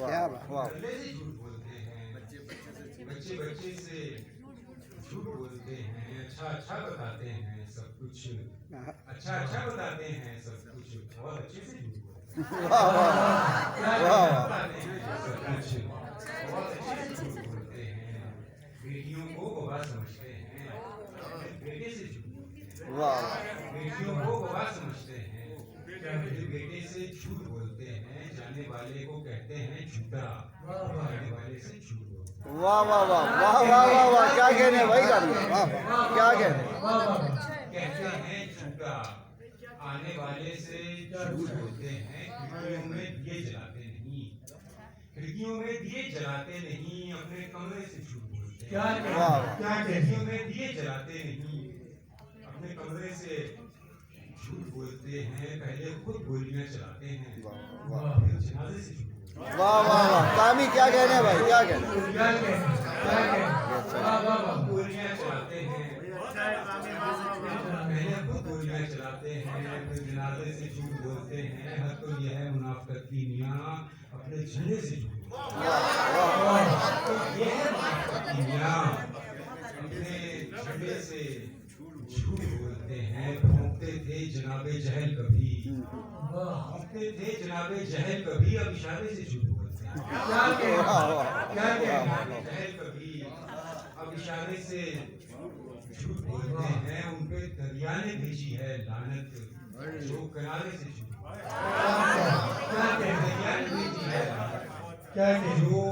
क्या बात। वाह पहले से झूठ बोलते हैं, बच्चे बच्चे से झूठ बोलते हैं, अच्छा अच्छा बताते हैं सब कुछ, अच्छा अच्छा बताते हैं सब कुछ, बहुत अच्छे से झूठ बोलते हैं, वाह वाह वाह बताते हैं सब कुछ, बहुत अच्छे से झूठ बोलते हैं, बेटियों को बाबा समझते हैं, बेटे से झूठ बोलते हैं, वाह बेटियों को बाबा समझते हैं, बेटे से झूठ बोलते हैं, जाने वाले को कहते हैं झूठा, जाने वाले से झूठ बोलते हैं। वाह वाह वाह वाह वाह वाह वाह क्या कहने हैं भाई गाड़ी वाह वाह क्या कहने हैं? कहते हैं झूठा, आने वाले से झूठ बोलते हैं, खिड़कियों में दिए जलाते नहीं, खिड़कियों में दिए जलाते नहीं, अपने कमरे से झूठ बोलते हैं, वाह वाह क्या खिड़कियों में दिए जलाते नहीं, अपने कमरे से झूठ बोलते हैं, पहले खुद गोलियां चलाते हैं, वाह फिर जनाजे से झूठ बोलते हैं। वाह वाह वाह कामी क्या कहने हैं भाई क्या कहने हैं? गोलियां चलाते हैं, पहले खुद गोलियां चलाते हैं, फिर जनाजे से झूठ बोलते हैं, हद तो यह है मुनाफिकत की मियां, अपने झंडे से झूठ बोलते हैं, तो यह है मुनाफिकत की मियां, अपने झंडे से झूठ बोलते हैं। भौंकते थे जनाबे जहल कभी, भौंकते थे जनाबे जहल कभी, अब इशारे से झूठ बोलते हैं, वाह वाह क्या कहना जहल कभी, अब इशारे से झूठ बोलते हैं, उन पे दरिया ने भेजी है लानत, जो किनारे से झूठ क्या दरिया ने भेजी है लानत, क्या जो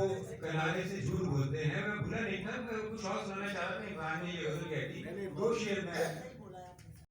किनारे से झूठ बोलते हैं। मैं भूला नहीं था, मैं कुछ और सुनाना चाह रहा था, इमरान ने ये गजल कहती, दो शेर में